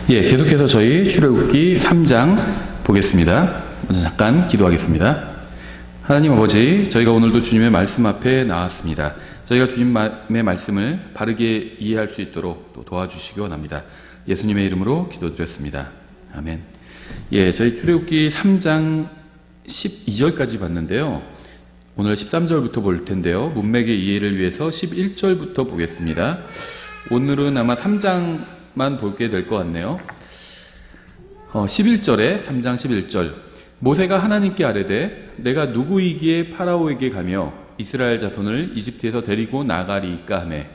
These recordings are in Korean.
계속해서 저희 출애굽기 3장 보겠습니다. 먼저 잠깐 기도하겠습니다. 하나님 아버지, 저희가 오늘도 주님의 말씀 앞에 나왔습니다. 저희가 주님의 말씀을 바르게 이해할 수 있도록 또 도와주시기 원합니다. 예수님의 이름으로 기도드렸습니다. 아멘. 저희 출애굽기 3장 12절까지 봤는데요. 오늘 13절부터 볼 텐데요. 문맥의 이해를 위해서 11절부터 보겠습니다. 오늘은 아마 3장만 보게 될 것 같네요. 11절에 3장 11절 모세가 하나님께 아뢰되 내가 누구이기에 파라오에게 가며 이스라엘 자손을 이집트에서 데리고 나가리이까 하매.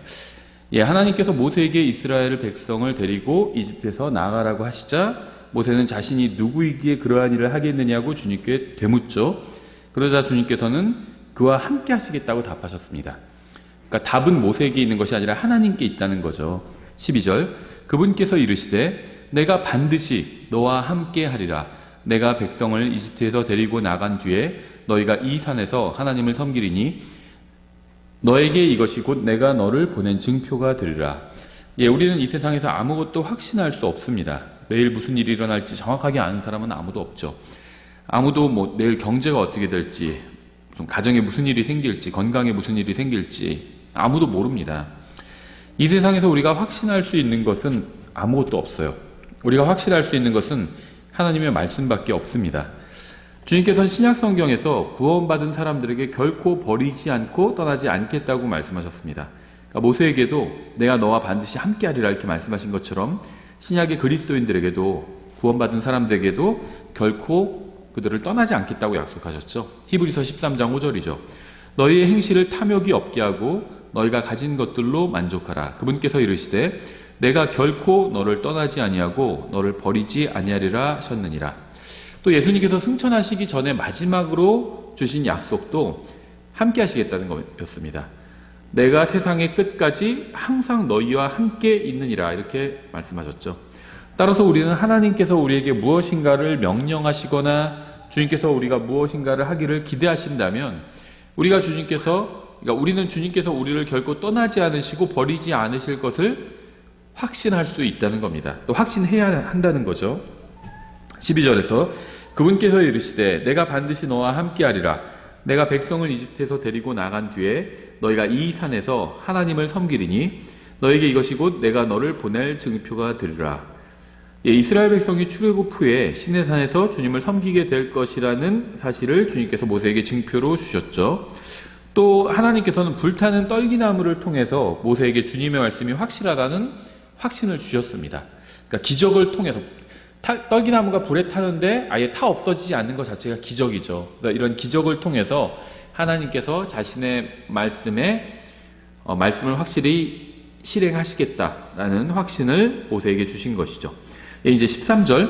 하나님께서 모세에게 이스라엘 백성을 데리고 이집트에서 나가라고 하시자 모세는 자신이 누구이기에 그러한 일을 하겠느냐고 주님께 되묻죠. 그러자 주님께서는 그와 함께 하시겠다고 답하셨습니다. 그러니까 답은 모세에게 있는 것이 아니라 하나님께 있다는 거죠. 12절 그분께서 이르시되 내가 반드시 너와 함께 하리라. 내가 백성을 이집트에서 데리고 나간 뒤에 너희가 이 산에서 하나님을 섬기리니 너에게 이것이 곧 내가 너를 보낸 증표가 되리라. 우리는 이 세상에서 아무것도 확신할 수 없습니다. 내일 무슨 일이 일어날지 정확하게 아는 사람은 아무도 없죠. 아무도 내일 경제가 어떻게 될지, 가정에 무슨 일이 생길지, 건강에 무슨 일이 생길지 아무도 모릅니다. 이 세상에서 우리가 확신할 수 있는 것은 아무것도 없어요. 우리가 확실할 수 있는 것은 하나님의 말씀밖에 없습니다. 주님께서는 신약성경에서 구원받은 사람들에게 결코 버리지 않고 떠나지 않겠다고 말씀하셨습니다. 그러니까 모세에게도 내가 너와 반드시 함께하리라 이렇게 말씀하신 것처럼 신약의 그리스도인들에게도 구원받은 사람들에게도 결코 그들을 떠나지 않겠다고 약속하셨죠. 히브리서 13장 5절이죠. 너희의 행실을 탐욕이 없게 하고 너희가 가진 것들로 만족하라. 그분께서 이르시되 내가 결코 너를 떠나지 아니하고 너를 버리지 아니하리라 하셨느니라. 또 예수님께서 승천하시기 전에 마지막으로 주신 약속도 함께 하시겠다는 것이었습니다. 내가 세상의 끝까지 항상 너희와 함께 있느니라 이렇게 말씀하셨죠. 따라서 우리는 하나님께서 우리에게 무엇인가를 명령하시거나 주님께서 우리가 무엇인가를 하기를 기대하신다면 우리는 주님께서 우리를 결코 떠나지 않으시고 버리지 않으실 것을 확신할 수 있다는 겁니다. 또 확신해야 한다는 거죠. 12절에서 그분께서 이르시되 내가 반드시 너와 함께하리라. 내가 백성을 이집트에서 데리고 나간 뒤에 너희가 이 산에서 하나님을 섬기리니 너에게 이것이 곧 내가 너를 보낼 증표가 되리라. 이스라엘 백성이 출애굽 후에 시내산에서 주님을 섬기게 될 것이라는 사실을 주님께서 모세에게 증표로 주셨죠. 또 하나님께서는 불타는 떨기나무를 통해서 모세에게 주님의 말씀이 확실하다는 확신을 주셨습니다. 그러니까 기적을 통해서 떨기나무가 불에 타는데 아예 타 없어지지 않는 것 자체가 기적이죠. 그러니까 이런 기적을 통해서 하나님께서 자신의 말씀을 확실히 실행하시겠다라는 확신을 모세에게 주신 것이죠. 이제 13절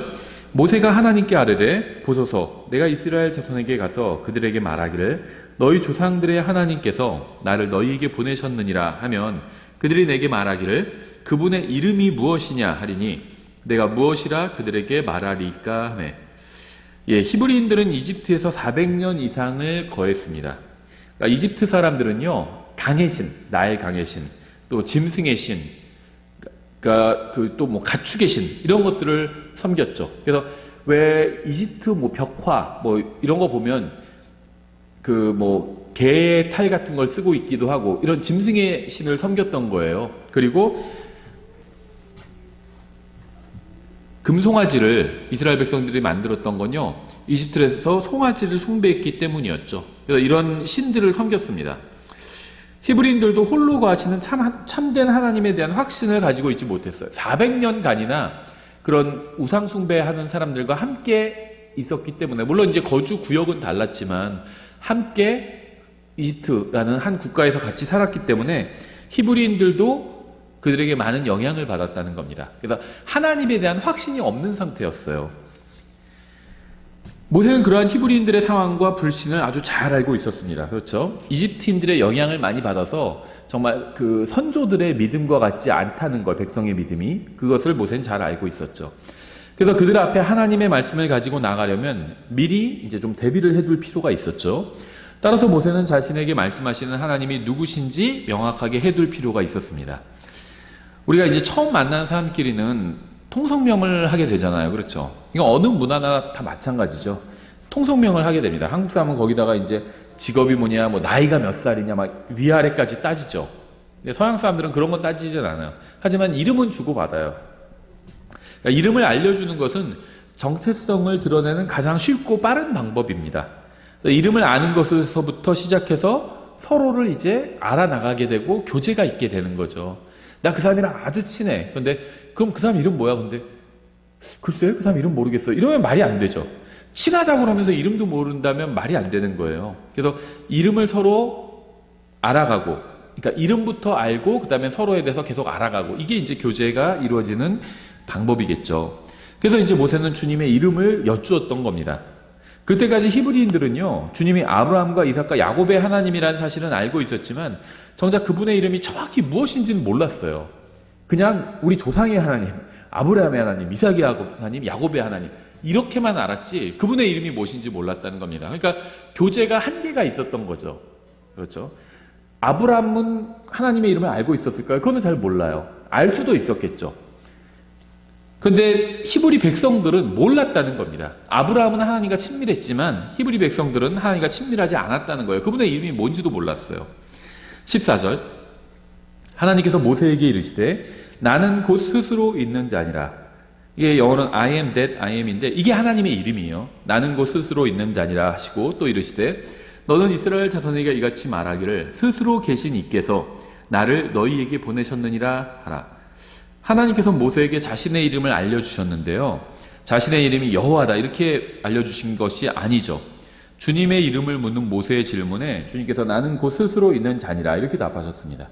모세가 하나님께 아뢰되 보소서 내가 이스라엘 자손에게 가서 그들에게 말하기를 너희 조상들의 하나님께서 나를 너희에게 보내셨느니라 하면 그들이 내게 말하기를 그분의 이름이 무엇이냐 하리니 내가 무엇이라 그들에게 말하리까 하매. 히브리인들은 이집트에서 400년 이상을 거했습니다. 그러니까 이집트 사람들은요 강의 신, 나일 강의 신, 또 짐승의 신, 그러니까 또 가축의 신 이런 것들을 섬겼죠. 그래서 왜 이집트 벽화 이런 거 보면 개의 탈 같은 걸 쓰고 있기도 하고 이런 짐승의 신을 섬겼던 거예요. 그리고 금송아지를 이스라엘 백성들이 만들었던 건요 이집트에서 송아지를 숭배했기 때문이었죠. 그래서 이런 신들을 섬겼습니다. 히브리인들도 홀로 거하시는 참된 하나님에 대한 확신을 가지고 있지 못했어요. 400년간이나 그런 우상 숭배하는 사람들과 함께 있었기 때문에 물론 이제 거주 구역은 달랐지만 함께 이집트라는 한 국가에서 같이 살았기 때문에 히브리인들도 그들에게 많은 영향을 받았다는 겁니다. 그래서 하나님에 대한 확신이 없는 상태였어요. 모세는 그러한 히브리인들의 상황과 불신을 아주 잘 알고 있었습니다. 그렇죠? 이집트인들의 영향을 많이 받아서 정말 그 선조들의 믿음과 같지 않다는 걸, 백성의 믿음이 그것을 모세는 잘 알고 있었죠. 그래서 그들 앞에 하나님의 말씀을 가지고 나가려면 미리 이제 좀 대비를 해둘 필요가 있었죠. 따라서 모세는 자신에게 말씀하시는 하나님이 누구신지 명확하게 해둘 필요가 있었습니다. 우리가 이제 처음 만난 사람끼리는 통성명을 하게 되잖아요. 그렇죠? 이거 어느 문화나 다 마찬가지죠. 통성명을 하게 됩니다. 한국 사람은 거기다가 이제 직업이 뭐냐, 뭐 나이가 몇 살이냐, 막 위아래까지 따지죠. 근데 서양 사람들은 그런 건 따지진 않아요. 하지만 이름은 주고받아요. 그러니까 이름을 알려주는 것은 정체성을 드러내는 가장 쉽고 빠른 방법입니다. 이름을 아는 것에서부터 시작해서 서로를 이제 알아나가게 되고 교제가 있게 되는 거죠. 나 그 사람이랑 아주 친해. 근데 그럼 그 사람 이름 뭐야? 근데 글쎄 그 사람 이름 모르겠어. 이러면 말이 안 되죠. 친하다고 그러면서 이름도 모른다면 말이 안 되는 거예요. 그래서 이름을 서로 알아가고, 그러니까 이름부터 알고 그 다음에 서로에 대해서 계속 알아가고, 이게 이제 교제가 이루어지는 방법이겠죠. 그래서 이제 모세는 주님의 이름을 여쭈었던 겁니다. 그때까지 히브리인들은요, 주님이 아브라함과 이삭과 야곱의 하나님이라는 사실은 알고 있었지만 정작 그분의 이름이 정확히 무엇인지는 몰랐어요. 그냥 우리 조상의 하나님, 아브라함의 하나님, 이삭의 하나님, 야곱의 하나님, 이렇게만 알았지 그분의 이름이 무엇인지 몰랐다는 겁니다. 그러니까 교제가 한계가 있었던 거죠. 그렇죠? 아브라함은 하나님의 이름을 알고 있었을까요? 그거는 잘 몰라요. 알 수도 있었겠죠. 근데 히브리 백성들은 몰랐다는 겁니다. 아브라함은 하나님과 친밀했지만 히브리 백성들은 하나님과 친밀하지 않았다는 거예요. 그분의 이름이 뭔지도 몰랐어요. 14절, 하나님께서 모세에게 이르시되 나는 곧 스스로 있는 자니라. 이게 영어로는 I am that I am인데 이게 하나님의 이름이에요. 나는 곧 스스로 있는 자니라 하시고 또 이르시되 너는 이스라엘 자손에게 이같이 말하기를 스스로 계신 이께서 나를 너희에게 보내셨느니라 하라. 하나님께서 모세에게 자신의 이름을 알려주셨는데요. 자신의 이름이 여호와다 이렇게 알려주신 것이 아니죠. 주님의 이름을 묻는 모세의 질문에 주님께서 나는 곧 스스로 있는 자니라 이렇게 답하셨습니다.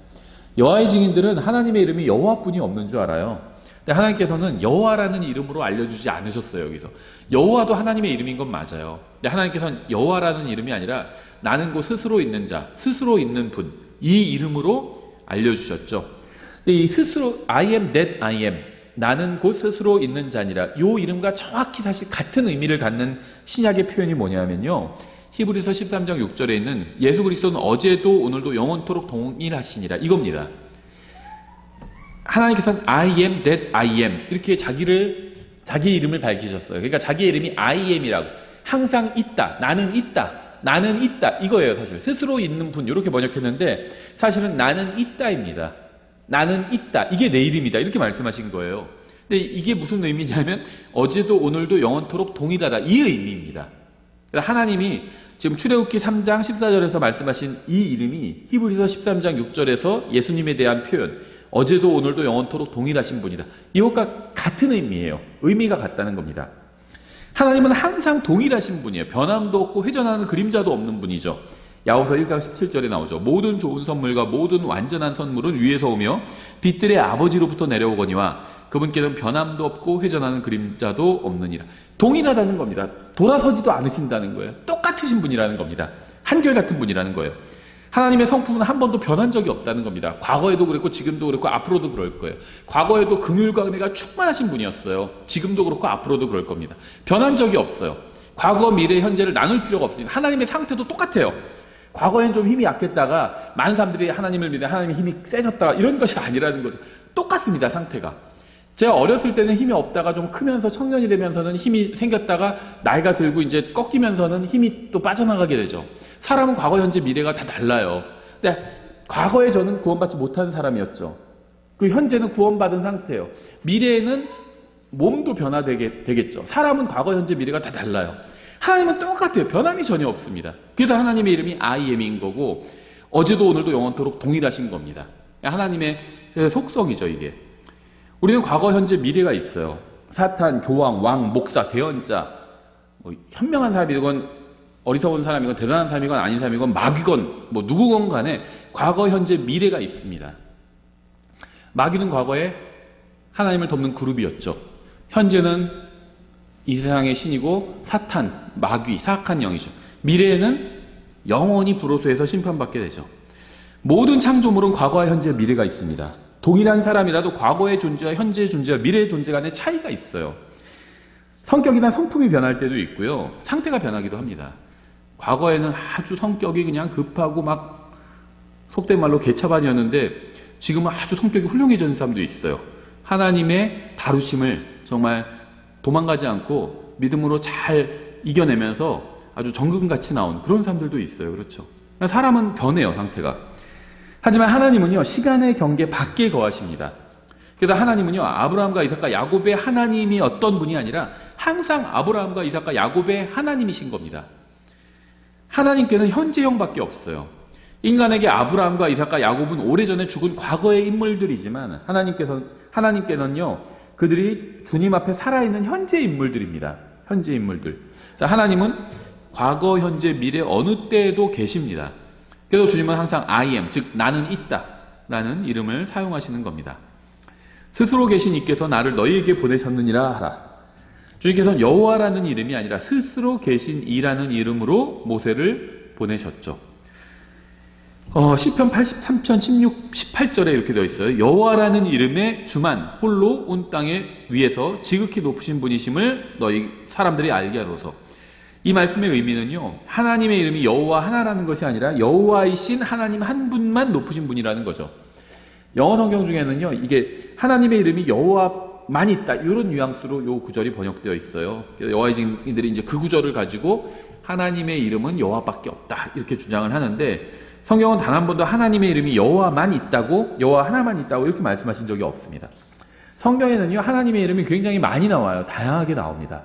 여호와의 증인들은 하나님의 이름이 여호와뿐이 없는 줄 알아요. 근데 하나님께서는 여호와라는 이름으로 알려주지 않으셨어요. 여기서 여호와도 하나님의 이름인 건 맞아요. 근데 하나님께서는 여호와라는 이름이 아니라 나는 곧 스스로 있는 자, 스스로 있는 분, 이 이름으로 알려주셨죠. 이 스스로 I am that I am, 나는 곧 스스로 있는 자니라, 이 이름과 정확히 사실 같은 의미를 갖는 신약의 표현이 뭐냐면요, 히브리서 13장 6절에 있는 예수 그리스도는 어제도 오늘도 영원토록 동일하시니라, 이겁니다. 하나님께서는 I am that I am 이렇게 자기 이름을 밝히셨어요. 그러니까 자기 이름이 I am이라고, 항상 있다, 나는 있다 이거예요. 사실 스스로 있는 분 이렇게 번역했는데 사실은 나는 있다입니다. 나는 있다, 이게 내 이름이다 이렇게 말씀하신 거예요. 근데 이게 무슨 의미냐면 어제도 오늘도 영원토록 동일하다, 이 의미입니다. 하나님이 지금 출애굽기 3장 14절에서 말씀하신 이 이름이 히브리서 13장 6절에서 예수님에 대한 표현, 어제도 오늘도 영원토록 동일하신 분이다, 이것과 같은 의미예요. 의미가 같다는 겁니다. 하나님은 항상 동일하신 분이에요. 변함도 없고 회전하는 그림자도 없는 분이죠. 야고보서 1장 17절에 나오죠. 모든 좋은 선물과 모든 완전한 선물은 위에서 오며 빛들의 아버지로부터 내려오거니와 그분께는 변함도 없고 회전하는 그림자도 없느니라. 동일하다는 겁니다. 돌아서지도 않으신다는 거예요. 똑같으신 분이라는 겁니다. 한결같은 분이라는 거예요. 하나님의 성품은 한 번도 변한 적이 없다는 겁니다. 과거에도 그랬고 지금도 그랬고 앞으로도 그럴 거예요. 과거에도 긍휼과 은혜가 충만하신 분이었어요. 지금도 그렇고 앞으로도 그럴 겁니다. 변한 적이 없어요. 과거, 미래, 현재를 나눌 필요가 없습니다. 하나님의 상태도 똑같아요. 과거엔 좀 힘이 약했다가 많은 사람들이 하나님을 믿어 하나님의 힘이 세졌다가 이런 것이 아니라는 거죠. 똑같습니다, 상태가. 제가 어렸을 때는 힘이 없다가 좀 크면서 청년이 되면서는 힘이 생겼다가 나이가 들고 이제 꺾이면서는 힘이 또 빠져나가게 되죠. 사람은 과거, 현재, 미래가 다 달라요. 근데 과거에 저는 구원받지 못한 사람이었죠. 그 현재는 구원받은 상태예요. 미래에는 몸도 변화되겠죠. 사람은 과거, 현재, 미래가 다 달라요. 하나님은 똑같아요. 변함이 전혀 없습니다. 그래서 하나님의 이름이 I am인 거고 어제도 오늘도 영원토록 동일하신 겁니다. 하나님의 속성이죠, 이게. 우리는 과거, 현재, 미래가 있어요. 사탄, 교황, 왕, 목사, 대언자, 현명한 사람이건 어리석은 사람이건 대단한 사람이건 아닌 사람이건 마귀건 누구건 간에 과거, 현재, 미래가 있습니다. 마귀는 과거에 하나님을 덮는 그룹이었죠. 현재는 이 세상의 신이고 사탄, 마귀, 사악한 영이죠. 미래에는 영원히 불호소에서 심판받게 되죠. 모든 창조물은 과거와 현재, 미래가 있습니다. 동일한 사람이라도 과거의 존재와 현재의 존재와 미래의 존재 간에 차이가 있어요. 성격이나 성품이 변할 때도 있고요. 상태가 변하기도 합니다. 과거에는 아주 성격이 그냥 급하고 속된 말로 개차반이었는데 지금은 아주 성격이 훌륭해진 사람도 있어요. 하나님의 다루심을 정말 도망가지 않고 믿음으로 잘 이겨내면서 아주 정금같이 나온 그런 사람들도 있어요. 그렇죠? 사람은 변해요, 상태가. 하지만 하나님은요, 시간의 경계 밖에 거하십니다. 그래서 하나님은요, 아브라함과 이삭과 야곱의 하나님이 어떤 분이 아니라 항상 아브라함과 이삭과 야곱의 하나님이신 겁니다. 하나님께는 현재형밖에 없어요. 인간에게 아브라함과 이삭과 야곱은 오래전에 죽은 과거의 인물들이지만 하나님께는요, 그들이 주님 앞에 살아있는 현재 인물들입니다. 현재 인물들. 자, 하나님은 과거, 현재, 미래 어느 때에도 계십니다. 그래서 주님은 항상 I am, 즉 나는 있다 라는 이름을 사용하시는 겁니다. 스스로 계신 이께서 나를 너희에게 보내셨느니라 하라. 주님께서는 여호와라는 이름이 아니라 스스로 계신 이라는 이름으로 모세를 보내셨죠. 시편 83편 16, 18절에 이렇게 되어 있어요. 여호와라는 이름의 주만 홀로 온 땅에 위에서 지극히 높으신 분이심을 너희 사람들이 알게 하소서. 이 말씀의 의미는요, 하나님의 이름이 여호와 하나라는 것이 아니라 여호와이신 하나님 한 분만 높으신 분이라는 거죠. 영어 성경 중에는요, 이게 하나님의 이름이 여호와만 있다 이런 뉘앙스로 요 구절이 번역되어 있어요. 여호와인들이 이제 그 구절을 가지고 하나님의 이름은 여호와밖에 없다 이렇게 주장을 하는데, 성경은 단 한 번도 하나님의 이름이 여호와만 있다고, 여호와 하나만 있다고 이렇게 말씀하신 적이 없습니다. 성경에는요, 하나님의 이름이 굉장히 많이 나와요. 다양하게 나옵니다.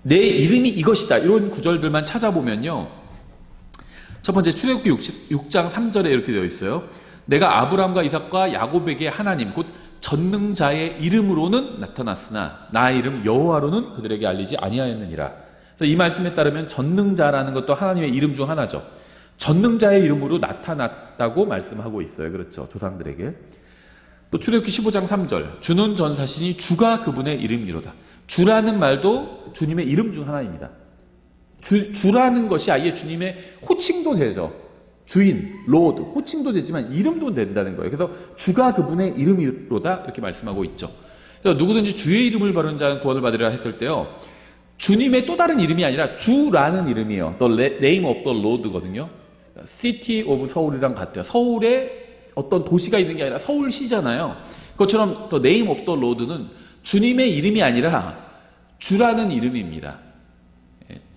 내 이름이 이것이다 이런 구절들만 찾아보면요, 첫 번째 출애굽기 6장 3절에 이렇게 되어 있어요. 내가 아브라함과 이삭과 야곱에게 하나님 곧 전능자의 이름으로는 나타났으나 나의 이름 여호와로는 그들에게 알리지 아니하였느니라. 그래서 이 말씀에 따르면 전능자라는 것도 하나님의 이름 중 하나죠. 전능자의 이름으로 나타났다고 말씀하고 있어요. 그렇죠, 조상들에게. 또 출애굽기 15장 3절 주는 전사시니 주가 그분의 이름이로다. 주라는 말도 주님의 이름 중 하나입니다. 주라는 것이 아예 주님의 호칭도 되죠. 주인, 로드, 호칭도 되지만 이름도 된다는 거예요. 그래서 주가 그분의 이름이로다 이렇게 말씀하고 있죠. 그래서 누구든지 주의 이름을 바른 자는 구원을 받으리라 했을 때요, 주님의 또 다른 이름이 아니라 주라는 이름이에요. The name of the Lord거든요. City of 서울이랑 같아요. 서울에 어떤 도시가 있는 게 아니라 서울시잖아요. 그것처럼 The name of the Lord는 주님의 이름이 아니라 주라는 이름입니다.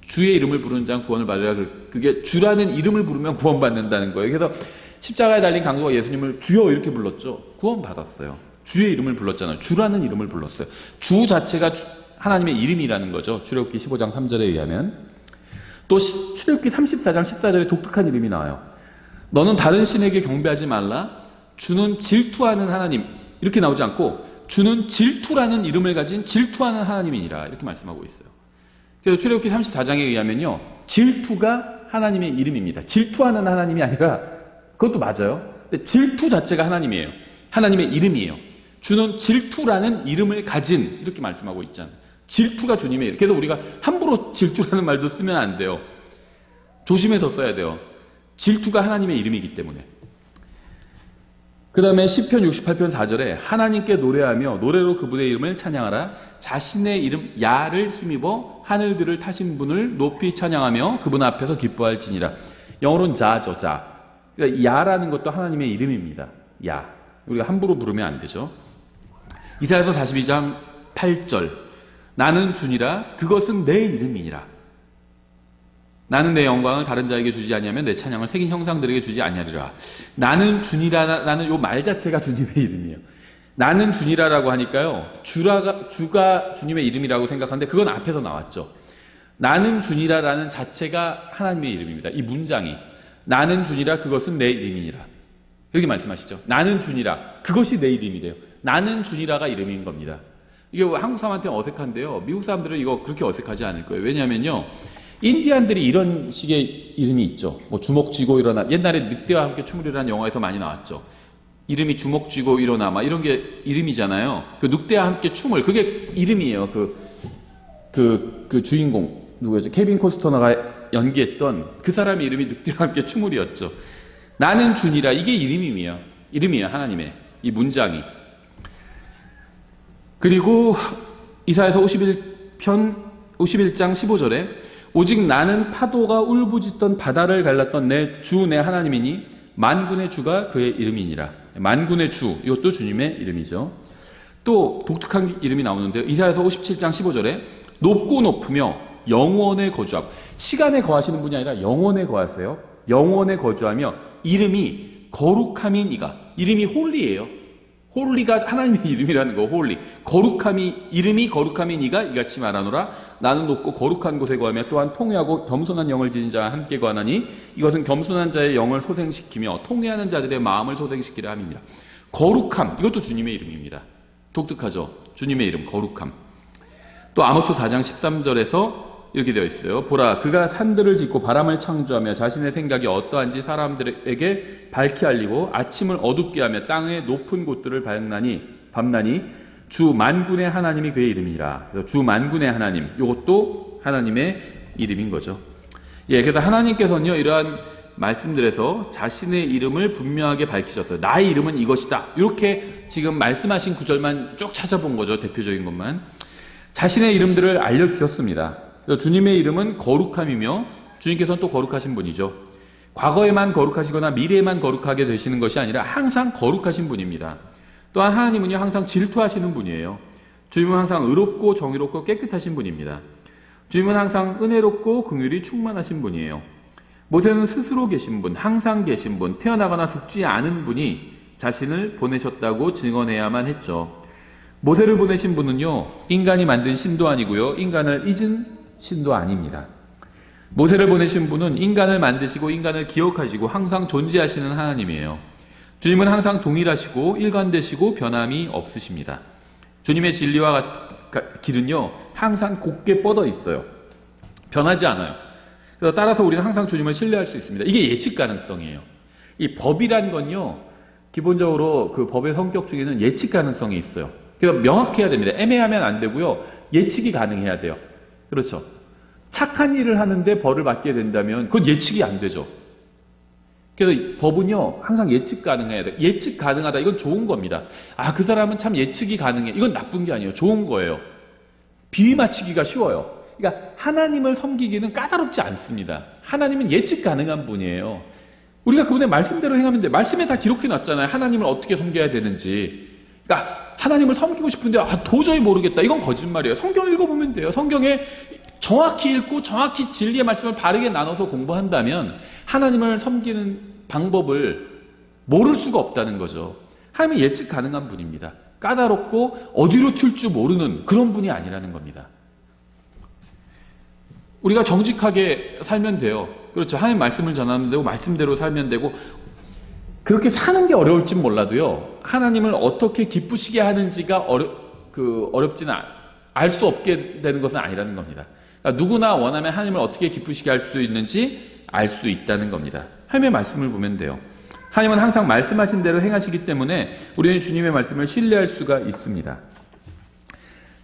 주의 이름을 부르는 자는 구원을 받으리라. 그게 주라는 이름을 부르면 구원받는다는 거예요. 그래서 십자가에 달린 강도가 예수님을 주여 이렇게 불렀죠. 구원받았어요. 주의 이름을 불렀잖아요. 주라는 이름을 불렀어요. 주 자체가 하나님의 이름이라는 거죠. 출애굽기 15장 3절에 의하면. 또 출애굽기 34장 14절에 독특한 이름이 나와요. 너는 다른 신에게 경배하지 말라. 주는 질투하는 하나님. 이렇게 나오지 않고 주는 질투라는 이름을 가진 질투하는 하나님이니라 이렇게 말씀하고 있어요. 그래서 출애굽기 34장에 의하면요, 질투가 하나님의 이름입니다. 질투하는 하나님이 아니라, 그것도 맞아요. 근데 질투 자체가 하나님이에요. 하나님의 이름이에요. 주는 질투라는 이름을 가진, 이렇게 말씀하고 있잖아요. 질투가 주님의 이름. 그래서 우리가 함부로 질투라는 말도 쓰면 안 돼요. 조심해서 써야 돼요. 질투가 하나님의 이름이기 때문에. 그 다음에 시편 68편 4절에 하나님께 노래하며 노래로 그분의 이름을 찬양하라. 자신의 이름 야를 힘입어 하늘들을 타신 분을 높이 찬양하며 그분 앞에서 기뻐할지니라. 영어로는 자죠, 자. 그러니까 야라는 것도 하나님의 이름입니다. 야. 우리가 함부로 부르면 안 되죠. 이사야서 42장 8절 나는 주니라 그것은 내 이름이니라. 나는 내 영광을 다른 자에게 주지 아니하면 내 찬양을 새긴 형상들에게 주지 아니하리라. 나는 주니라라는 요 말 자체가 주님의 이름이에요. 나는 주니라라고 하니까요, 주가 주님의 이름이라고 생각하는데 그건 앞에서 나왔죠. 나는 주니라라는 자체가 하나님의 이름입니다. 이 문장이 나는 주니라 그것은 내 이름이니라 이렇게 말씀하시죠. 나는 주니라 그것이 내 이름이래요. 나는 주니라가 이름인 겁니다. 이게 한국 사람한테는 어색한데요, 미국 사람들은 이거 그렇게 어색하지 않을 거예요. 왜냐하면요, 인디안들이 이런 식의 이름이 있죠. 뭐 주먹 쥐고 일어나. 옛날에 늑대와 함께 춤을 이라는 영화에서 많이 나왔죠. 이름이 주먹 쥐고 일어나 막 이런 게 이름이잖아요. 그 늑대와 함께 춤을, 그게 이름이에요. 그 주인공 누구였죠? 케빈 코스터너가 연기했던 그 사람의 이름이 늑대와 함께 춤을이었죠. 나는 주니라 이게 이름이에요. 하나님의 이 문장이. 그리고 이사야서 51장 15절에 오직 나는 파도가 울부짖던 바다를 갈랐던 내 주 내 하나님이니 만군의 주가 그의 이름이니라. 만군의 주, 이것도 주님의 이름이죠. 또 독특한 이름이 나오는데요. 이사야서 57장 15절에 높고 높으며 영원에 거주함. 시간에 거하시는 분이 아니라 영원에 거하세요. 영원에 거주하며 이름이 거룩함인 이가. 이름이 홀리예요. 홀리가 하나님의 이름이라는 거. 홀리. 이름이 거룩함인 이가 이같이 말하노라. 나는 높고 거룩한 곳에 거하며 또한 통회하고 겸손한 영을 지닌 자와 함께 거하나니 이것은 겸손한 자의 영을 소생시키며 통회하는 자들의 마음을 소생시키려 함이니라. 거룩함. 이것도 주님의 이름입니다. 독특하죠. 주님의 이름 거룩함. 또 아모스 4장 13절에서 이렇게 되어 있어요. 보라, 그가 산들을 짓고 바람을 창조하며 자신의 생각이 어떠한지 사람들에게 밝히 알리고 아침을 어둡게 하며 땅의 높은 곳들을 밤나니 주 만군의 하나님이 그의 이름이라. 그래서 주 만군의 하나님, 이것도 하나님의 이름인 거죠. 예, 그래서 하나님께서는요, 이러한 말씀들에서 자신의 이름을 분명하게 밝히셨어요. 나의 이름은 이것이다. 이렇게 지금 말씀하신 구절만 쭉 찾아본 거죠. 대표적인 것만. 자신의 이름들을 알려주셨습니다. 그래서 주님의 이름은 거룩함이며 주님께서는 또 거룩하신 분이죠. 과거에만 거룩하시거나 미래에만 거룩하게 되시는 것이 아니라 항상 거룩하신 분입니다. 또한 하나님은요, 항상 질투하시는 분이에요. 주님은 항상 의롭고 정의롭고 깨끗하신 분입니다. 주님은 항상 은혜롭고 긍휼이 충만하신 분이에요. 모세는 스스로 계신 분, 항상 계신 분, 태어나거나 죽지 않은 분이 자신을 보내셨다고 증언해야만 했죠. 모세를 보내신 분은요, 인간이 만든 신도 아니고요, 인간을 잊은 신도 아닙니다. 모세를 보내신 분은 인간을 만드시고 인간을 기억하시고 항상 존재하시는 하나님이에요. 주님은 항상 동일하시고 일관되시고 변함이 없으십니다. 주님의 진리와 길은요, 항상 곧게 뻗어 있어요. 변하지 않아요. 그래서 따라서 우리는 항상 주님을 신뢰할 수 있습니다. 이게 예측 가능성이에요. 이 법이란 건요, 기본적으로 그 법의 성격 중에는 예측 가능성이 있어요. 그래서 명확해야 됩니다. 애매하면 안 되고요, 예측이 가능해야 돼요. 그렇죠. 착한 일을 하는데 벌을 받게 된다면 그건 예측이 안 되죠. 그래서 법은요, 항상 예측 가능해야 돼요. 예측 가능하다, 이건 좋은 겁니다. 아, 그 사람은 참 예측이 가능해. 이건 나쁜 게 아니에요. 좋은 거예요. 비위 맞추기가 쉬워요. 그러니까 하나님을 섬기기는 까다롭지 않습니다. 하나님은 예측 가능한 분이에요. 우리가 그분의 말씀대로 행하면 돼. 말씀에 다 기록해 놨잖아요. 하나님을 어떻게 섬겨야 되는지. 그러니까 하나님을 섬기고 싶은데 도저히 모르겠다. 이건 거짓말이에요. 성경 읽어보면 돼요. 성경에 정확히 읽고 정확히 진리의 말씀을 바르게 나눠서 공부한다면 하나님을 섬기는 방법을 모를 수가 없다는 거죠. 하나님은 예측 가능한 분입니다. 까다롭고 어디로 튈 줄 모르는 그런 분이 아니라는 겁니다. 우리가 정직하게 살면 돼요. 그렇죠. 하나님 말씀을 전하면 되고 말씀대로 살면 되고, 그렇게 사는 게 어려울진 몰라도요, 하나님을 어떻게 기쁘시게 하는지가 어렵지는 알 수 없게 되는 것은 아니라는 겁니다. 그러니까 누구나 원하면 하나님을 어떻게 기쁘시게 할 수 있는지 알 수 있다는 겁니다. 하나님의 말씀을 보면 돼요. 하나님은 항상 말씀하신 대로 행하시기 때문에 우리는 주님의 말씀을 신뢰할 수가 있습니다.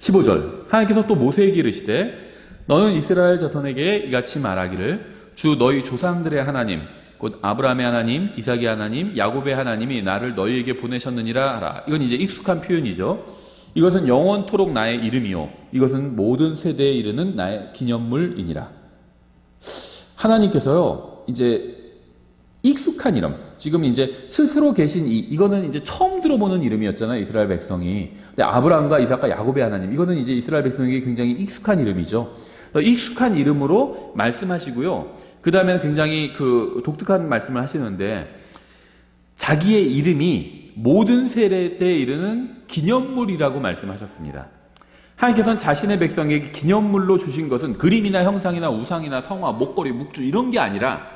15절, 하나님께서 또 모세에게 이르시되 너는 이스라엘 자손에게 이같이 말하기를 주 너희 조상들의 하나님 곧 아브라함의 하나님, 이삭의 하나님, 야곱의 하나님이 나를 너희에게 보내셨느니라 하라. 이건 이제 익숙한 표현이죠. 이것은 영원토록 나의 이름이요 이것은 모든 세대에 이르는 나의 기념물이니라. 하나님께서요, 이제 익숙한 이름, 지금 이제 스스로 계신 이거는 이제 처음 들어보는 이름이었잖아요, 이스라엘 백성이. 근데 아브라함과 이삭과 야곱의 하나님, 이거는 이제 이스라엘 백성에게 굉장히 익숙한 이름이죠. 익숙한 이름으로 말씀하시고요, 그 다음에 굉장히 독특한 말씀을 하시는데, 자기의 이름이 모든 세대에 이르는 기념물이라고 말씀하셨습니다. 하나님께서는 자신의 백성에게 기념물로 주신 것은 그림이나 형상이나 우상이나 성화, 목걸이, 묵주 이런 게 아니라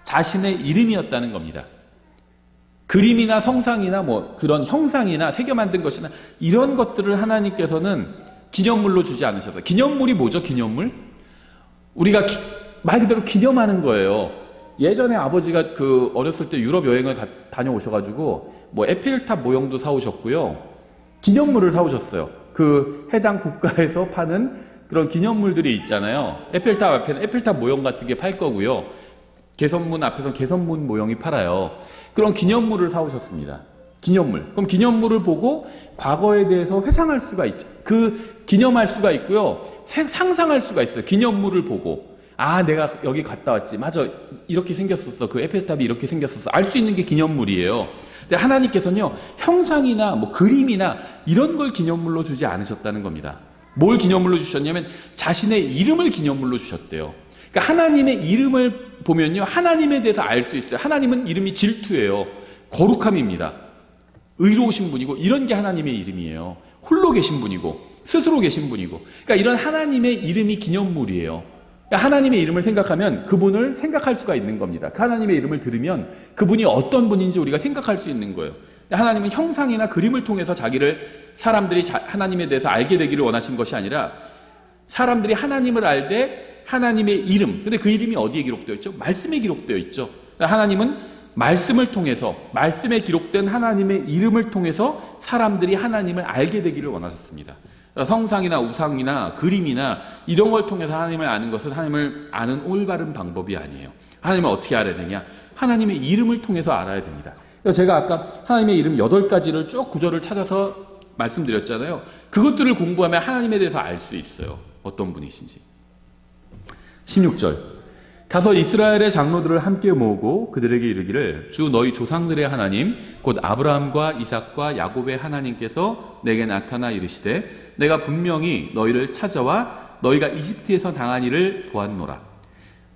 자신의 이름이었다는 겁니다. 그림이나 성상이나 뭐 그런 형상이나 새겨 만든 것이나 이런 것들을 하나님께서는 기념물로 주지 않으셔서. 기념물이 뭐죠? 기념물? 우리가 말 그대로 기념하는 거예요. 예전에 아버지가 어렸을 때 유럽 여행을 다녀오셔가지고 뭐 에펠탑 모형도 사오셨고요, 기념물을 사오셨어요. 그 해당 국가에서 파는 그런 기념물들이 있잖아요. 에펠탑 앞에는 에펠탑 모형 같은 게 팔 거고요, 개선문 앞에서 개선문 모형이 팔아요. 그런 기념물을 사오셨습니다. 기념물. 그럼 기념물을 보고 과거에 대해서 회상할 수가 있죠. 기념할 수가 있고요, 상상할 수가 있어요. 기념물을 보고. 아, 내가 여기 갔다 왔지. 맞아. 이렇게 생겼었어. 그 에펠탑이 이렇게 생겼었어. 알 수 있는 게 기념물이에요. 근데 하나님께서는요, 형상이나 뭐 그림이나 이런 걸 기념물로 주지 않으셨다는 겁니다. 뭘 기념물로 주셨냐면 자신의 이름을 기념물로 주셨대요. 그러니까 하나님의 이름을 보면요, 하나님에 대해서 알 수 있어요. 하나님은 이름이 질투예요. 거룩함입니다. 의로우신 분이고, 이런 게 하나님의 이름이에요. 홀로 계신 분이고 스스로 계신 분이고, 그러니까 이런 하나님의 이름이 기념물이에요. 그러니까 하나님의 이름을 생각하면 그분을 생각할 수가 있는 겁니다. 그 하나님의 이름을 들으면 그분이 어떤 분인지 우리가 생각할 수 있는 거예요. 하나님은 형상이나 그림을 통해서 자기를 사람들이 하나님에 대해서 알게 되기를 원하신 것이 아니라 사람들이 하나님을 알되 하나님의 이름, 근데 그 이름이 어디에 기록되어 있죠? 말씀에 기록되어 있죠. 하나님은 말씀을 통해서, 말씀에 기록된 하나님의 이름을 통해서 사람들이 하나님을 알게 되기를 원하셨습니다. 성상이나 우상이나 그림이나 이런 걸 통해서 하나님을 아는 것은 하나님을 아는 올바른 방법이 아니에요. 하나님을 어떻게 알아야 되냐? 하나님의 이름을 통해서 알아야 됩니다. 그래서 제가 아까 하나님의 이름 8가지를 쭉 구절을 찾아서 말씀드렸잖아요. 그것들을 공부하면 하나님에 대해서 알 수 있어요. 어떤 분이신지. 16절. 가서 이스라엘의 장로들을 함께 모으고 그들에게 이르기를 주 너희 조상들의 하나님 곧 아브라함과 이삭과 야곱의 하나님께서 내게 나타나 이르시되 내가 분명히 너희를 찾아와 너희가 이집트에서 당한 일을 보았노라.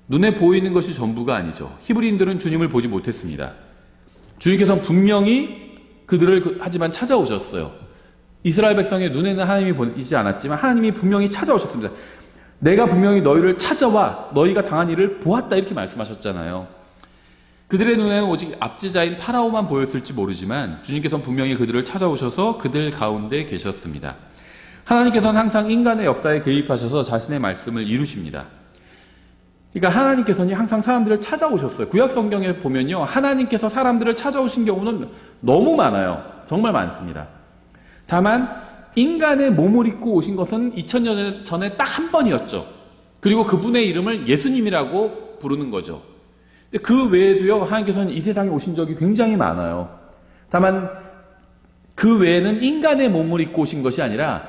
눈에 보이는 것이 전부가 아니죠. 히브리인들은 주님을 보지 못했습니다. 주님께서는 분명히 그들을 하지만 찾아오셨어요. 이스라엘 백성의 눈에는 하나님이 보이지 않았지만 하나님이 분명히 찾아오셨습니다. 내가 분명히 너희를 찾아와 너희가 당한 일을 보았다, 이렇게 말씀하셨잖아요. 그들의 눈에는 오직 압제자인 파라오만 보였을지 모르지만 주님께서는 분명히 그들을 찾아오셔서 그들 가운데 계셨습니다. 하나님께서는 항상 인간의 역사에 개입하셔서 자신의 말씀을 이루십니다. 그러니까 하나님께서는 항상 사람들을 찾아오셨어요. 구약 성경에 보면요, 하나님께서 사람들을 찾아오신 경우는 너무 많아요. 정말 많습니다. 다만 인간의 몸을 입고 오신 것은 2000년 전에 딱 한 번이었죠. 그리고 그분의 이름을 예수님이라고 부르는 거죠. 그 외에도요, 하나님께서는 이 세상에 오신 적이 굉장히 많아요. 다만 그 외에는 인간의 몸을 입고 오신 것이 아니라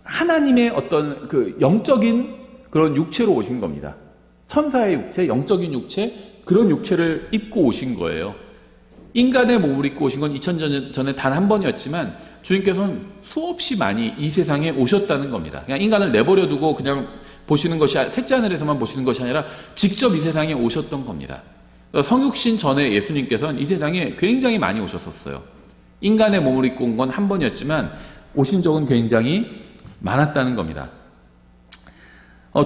하나님의 어떤 그 영적인 그런 육체로 오신 겁니다. 천사의 육체, 영적인 육체, 그런 육체를 입고 오신 거예요. 인간의 몸을 입고 오신 건 2000년 전에 단 한 번이었지만 주님께서는 수없이 많이 이 세상에 오셨다는 겁니다. 그냥 인간을 내버려 두고 그냥 보시는 것이, 셋째 하늘에서만 보시는 것이 아니라 직접 이 세상에 오셨던 겁니다. 성육신 전에 예수님께서는 이 세상에 굉장히 많이 오셨었어요. 인간의 몸을 입고 온 건 한 번이었지만 오신 적은 굉장히 많았다는 겁니다.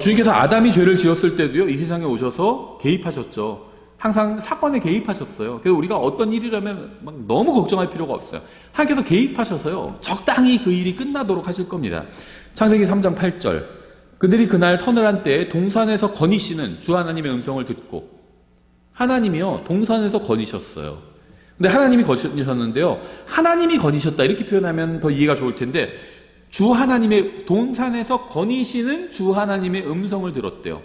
주님께서 아담이 죄를 지었을 때도요, 이 세상에 오셔서 개입하셨죠. 항상 사건에 개입하셨어요. 그래서 우리가 어떤 일이라면 막 너무 걱정할 필요가 없어요. 하나님께서 개입하셔서요, 적당히 그 일이 끝나도록 하실 겁니다. 창세기 3장 8절. 그들이 그날 서늘한 때에 동산에서 거니시는 주 하나님의 음성을 듣고, 하나님이요, 동산에서 거니셨어요. 근데 하나님이 거니셨는데요, 하나님이 거니셨다 이렇게 표현하면 더 이해가 좋을 텐데, 주 하나님의 동산에서 거니시는 주 하나님의 음성을 들었대요.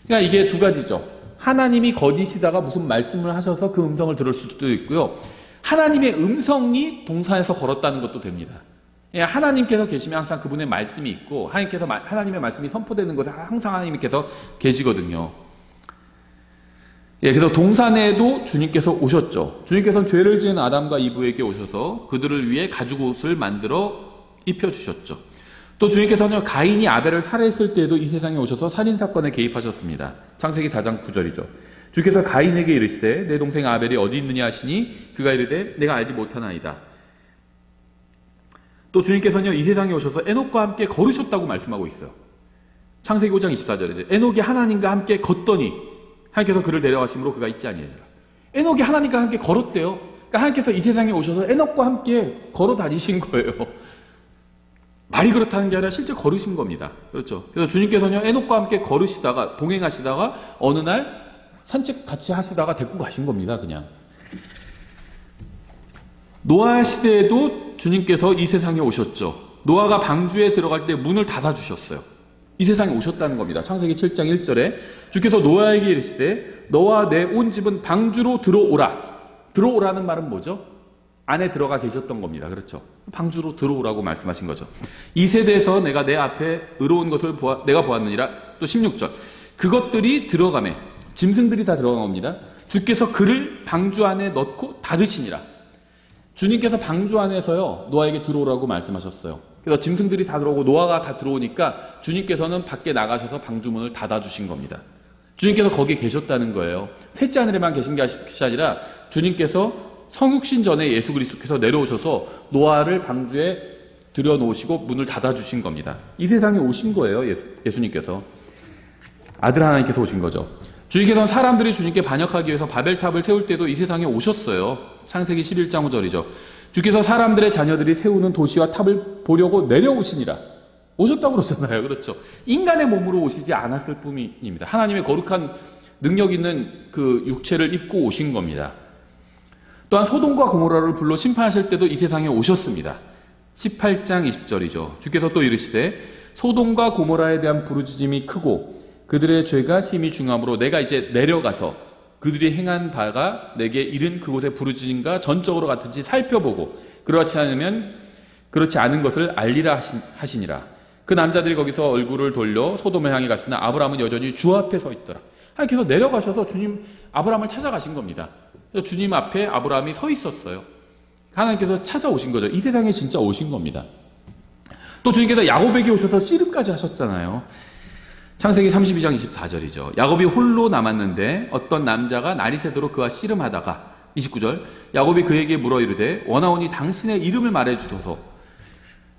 그러니까 이게 두 가지죠. 하나님이 거니시다가 무슨 말씀을 하셔서 그 음성을 들을 수도 있고요. 하나님의 음성이 동산에서 걸었다는 것도 됩니다. 하나님께서 계시면 항상 그분의 말씀이 있고, 하나님의 말씀이 선포되는 것에 항상 하나님께서 계시거든요. 그래서 동산에도 주님께서 오셨죠. 주님께서는 죄를 지은 아담과 이브에게 오셔서 그들을 위해 가죽옷을 만들어 입혀주셨죠. 또 주님께서는 가인이 아벨을 살해했을 때에도 이 세상에 오셔서 살인사건에 개입하셨습니다. 창세기 4장 9절이죠. 주께서 가인에게 이르시되 내 동생 아벨이 어디 있느냐 하시니 그가 이르되 내가 알지 못하나이다. 또 주님께서는 이 세상에 오셔서 에녹과 함께 걸으셨다고 말씀하고 있어요. 창세기 5장 24절에 에녹이 하나님과 함께 걷더니 하나님께서 그를 데려가심으로 그가 있지 아니하니라. 에녹이 하나님과 함께 걸었대요. 그러니까 하나님께서 이 세상에 오셔서 에녹과 함께 걸어 다니신 거예요. 말이 그렇다는 게 아니라 실제 걸으신 겁니다. 그렇죠. 그래서 주님께서는 에녹과 함께 걸으시다가, 동행하시다가 어느 날 산책 같이 하시다가 데리고 가신 겁니다. 그냥. 노아 시대에도 주님께서 이 세상에 오셨죠. 노아가 방주에 들어갈 때 문을 닫아주셨어요. 이 세상에 오셨다는 겁니다. 창세기 7장 1절에 주께서 노아에게 이르시되 너와 내 온 집은 방주로 들어오라. 들어오라는 말은 뭐죠? 안에 들어가 계셨던 겁니다. 그렇죠. 방주로 들어오라고 말씀하신 거죠. 이 세대에서 내가 내 앞에 의로운 것을 내가 보았느니라. 또 16절. 그것들이 들어가매, 짐승들이 다 들어간 겁니다. 주께서 그를 방주 안에 넣고 닫으시니라. 주님께서 방주 안에서요, 노아에게 들어오라고 말씀하셨어요. 그래서 짐승들이 다 들어오고 노아가 다 들어오니까 주님께서는 밖에 나가셔서 방주문을 닫아주신 겁니다. 주님께서 거기 계셨다는 거예요. 셋째 하늘에만 계신 것이 아니라 주님께서 성육신 전에 예수 그리스도께서 내려오셔서 노아를 방주에 들여놓으시고 문을 닫아주신 겁니다. 이 세상에 오신 거예요. 예수님께서. 아들 하나님께서 오신 거죠. 주님께서는 사람들이 주님께 반역하기 위해서 바벨탑을 세울 때도 이 세상에 오셨어요. 창세기 11장 5절이죠. 주께서 사람들의 자녀들이 세우는 도시와 탑을 보려고 내려오시니라. 오셨다고 그러잖아요. 그렇죠. 인간의 몸으로 오시지 않았을 뿐입니다. 하나님의 거룩한 능력 있는 그 육체를 입고 오신 겁니다. 또한 소돔과 고모라를 불러 심판하실 때도 이 세상에 오셨습니다. 18장 20절이죠. 주께서 또 이르시되 소돔과 고모라에 대한 부르짖음이 크고 그들의 죄가 심히 중함으로 내가 이제 내려가서 그들이 행한 바가 내게 이른 그곳의 부르짖음과 전적으로 같은지 살펴보고 그렇지 않은 것을 알리라 하시니라. 그 남자들이 거기서 얼굴을 돌려 소돔을 향해 갔으나 아브라함은 여전히 주 앞에 서 있더라. 하나님께서 내려가셔서 주님 아브라함을 찾아가신 겁니다. 그래서 주님 앞에 아브라함이 서 있었어요. 하나님께서 찾아오신 거죠. 이 세상에 진짜 오신 겁니다. 또 주님께서 야곱에게 오셔서 씨름까지 하셨잖아요. 창세기 32장 24절이죠. 야곱이 홀로 남았는데 어떤 남자가 날이 새도록 그와 씨름하다가 29절 야곱이 그에게 물어 이르되 원하오니 당신의 이름을 말해주소서.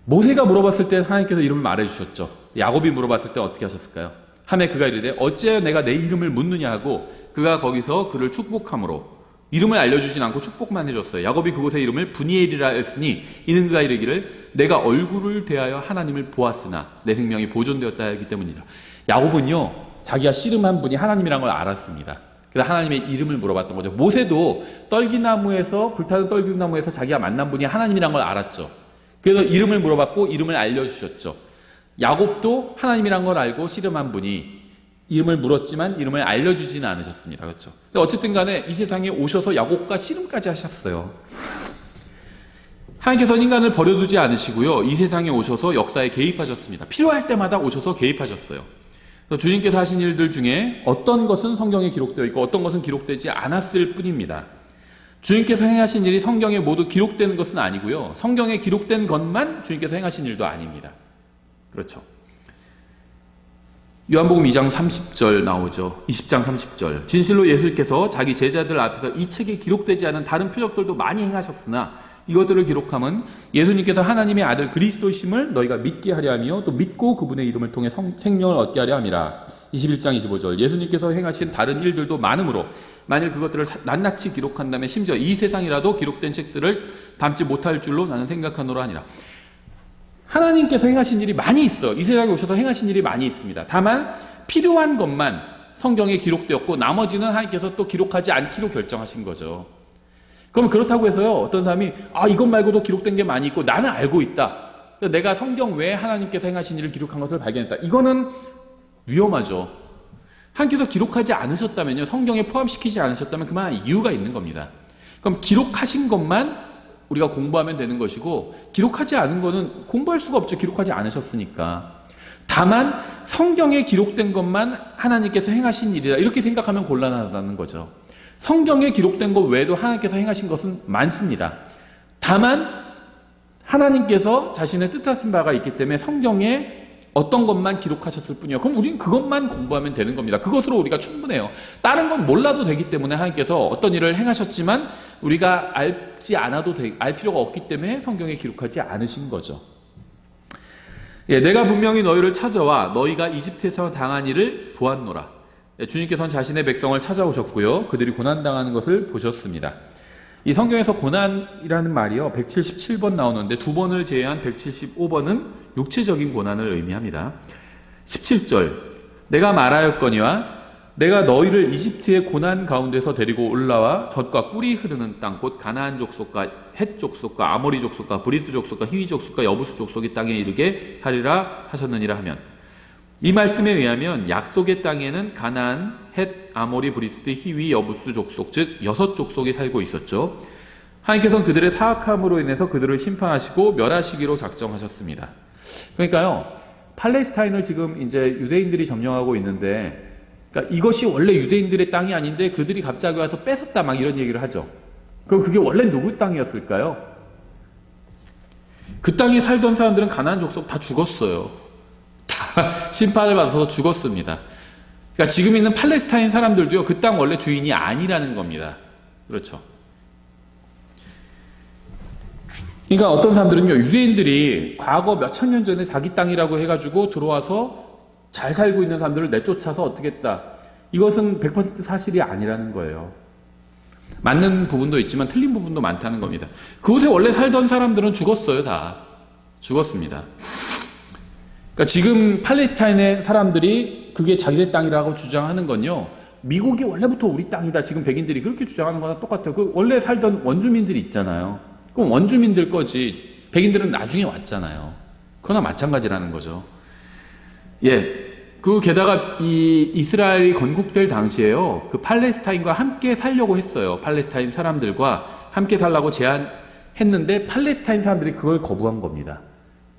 모세가 물어봤을 때 하나님께서 이름을 말해주셨죠. 야곱이 물어봤을 때 어떻게 하셨을까요? 하매 그가 이르되 어찌하여 내가 내 이름을 묻느냐 하고 그가 거기서 그를 축복함으로 이름을 알려주진 않고 축복만 해줬어요. 야곱이 그곳의 이름을 브니엘이라 했으니 이는 그가 이르기를 내가 얼굴을 대하여 하나님을 보았으나 내 생명이 보존되었다 하기 때문이라. 야곱은요 자기가 씨름한 분이 하나님이란 걸 알았습니다. 그래서 하나님의 이름을 물어봤던 거죠. 모세도 불타는 떨기나무에서 자기가 만난 분이 하나님이란 걸 알았죠. 그래서 이름을 물어봤고 이름을 알려주셨죠. 야곱도 하나님이란 걸 알고 씨름한 분이 이름을 물었지만 이름을 알려주지는 않으셨습니다. 그렇죠? 어쨌든 간에 이 세상에 오셔서 야곱과 씨름까지 하셨어요. 하나님께서는 인간을 버려두지 않으시고요. 이 세상에 오셔서 역사에 개입하셨습니다. 필요할 때마다 오셔서 개입하셨어요. 주님께서 하신 일들 중에 어떤 것은 성경에 기록되어 있고 어떤 것은 기록되지 않았을 뿐입니다. 주님께서 행하신 일이 성경에 모두 기록되는 것은 아니고요. 성경에 기록된 것만 주님께서 행하신 일도 아닙니다. 그렇죠. 요한복음 2장 30절 나오죠. 20장 30절. 진실로 예수께서 자기 제자들 앞에서 이 책에 기록되지 않은 다른 표적들도 많이 행하셨으나 이것들을 기록함은 예수님께서 하나님의 아들 그리스도심을 너희가 믿게 하려 하며 또 믿고 그분의 이름을 통해 생명을 얻게 하려 함이라. 21장 25절. 예수님께서 행하신 다른 일들도 많으므로 만일 그것들을 낱낱이 기록한다면 심지어 이 세상이라도 기록된 책들을 담지 못할 줄로 나는 생각하노라 하니라. 하나님께서 행하신 일이 많이 있어. 이 세상에 오셔서 행하신 일이 많이 있습니다. 다만 필요한 것만 성경에 기록되었고 나머지는 하나님께서 또 기록하지 않기로 결정하신 거죠. 그럼 그렇다고 해서요, 어떤 사람이 이것 말고도 기록된 게 많이 있고 나는 알고 있다. 내가 성경 외에 하나님께서 행하신 일을 기록한 것을 발견했다. 이거는 위험하죠. 하나님께서 기록하지 않으셨다면요, 성경에 포함시키지 않으셨다면 그만한 이유가 있는 겁니다. 그럼 기록하신 것만 우리가 공부하면 되는 것이고 기록하지 않은 거는 공부할 수가 없죠. 기록하지 않으셨으니까. 다만 성경에 기록된 것만 하나님께서 행하신 일이다. 이렇게 생각하면 곤란하다는 거죠. 성경에 기록된 것 외에도 하나님께서 행하신 것은 많습니다. 다만 하나님께서 자신의 뜻하신 바가 있기 때문에 성경에 어떤 것만 기록하셨을 뿐이에요. 그럼 우리는 그것만 공부하면 되는 겁니다. 그것으로 우리가 충분해요. 다른 건 몰라도 되기 때문에 하나님께서 어떤 일을 행하셨지만 우리가 알 필요가 없기 때문에 성경에 기록하지 않으신 거죠. 내가 분명히 너희를 찾아와 너희가 이집트에서 당한 일을 보았노라. 주님께서는 자신의 백성을 찾아오셨고요. 그들이 고난당하는 것을 보셨습니다. 이 성경에서 고난이라는 말이요, 177번 나오는데 두 번을 제외한 175번은 육체적인 고난을 의미합니다. 17절, 내가 말하였거니와 내가 너희를 이집트의 고난 가운데서 데리고 올라와 젖과 꿀이 흐르는 땅 곧 가나안 족속과 헷 족속과 아모리 족속과 브리스 족속과 히위 족속과 여부스 족속이 땅에 이르게 하리라 하셨느니라 하면, 이 말씀에 의하면 약속의 땅에는 가나안, 헷, 아모리, 브리스, 히위, 여부스 족속, 즉 6족속이 살고 있었죠. 하나님께서는 그들의 사악함으로 인해서 그들을 심판하시고 멸하시기로 작정하셨습니다. 그러니까요, 팔레스타인을 지금 이제 유대인들이 점령하고 있는데, 그러니까 이것이 원래 유대인들의 땅이 아닌데 그들이 갑자기 와서 뺏었다 막 이런 얘기를 하죠. 그럼 그게 원래 누구 땅이었을까요? 그 땅에 살던 사람들은 가나안 족속 다 죽었어요. 다 심판을 받아서 죽었습니다. 그러니까 지금 있는 팔레스타인 사람들도요, 그 땅 원래 주인이 아니라는 겁니다. 그렇죠. 그러니까 어떤 사람들은요, 유대인들이 과거 몇천 년 전에 자기 땅이라고 해가지고 들어와서 잘 살고 있는 사람들을 내쫓아서 어떻게 했다. 이것은 100% 사실이 아니라는 거예요. 맞는 부분도 있지만 틀린 부분도 많다는 겁니다. 그곳에 원래 살던 사람들은 죽었어요. 다 죽었습니다. 그러니까 지금 팔레스타인의 사람들이 그게 자기네 땅이라고 주장하는 건요, 미국이 원래부터 우리 땅이다, 지금 백인들이 그렇게 주장하는 거랑 똑같아요. 그 원래 살던 원주민들이 있잖아요. 그럼 원주민들 거지, 백인들은 나중에 왔잖아요. 그거나 마찬가지라는 거죠. 예. 그 게다가 이 이스라엘이 건국될 당시에요, 그 팔레스타인과 함께 살려고 했어요. 팔레스타인 사람들과 함께 살라고 제안했는데 팔레스타인 사람들이 그걸 거부한 겁니다.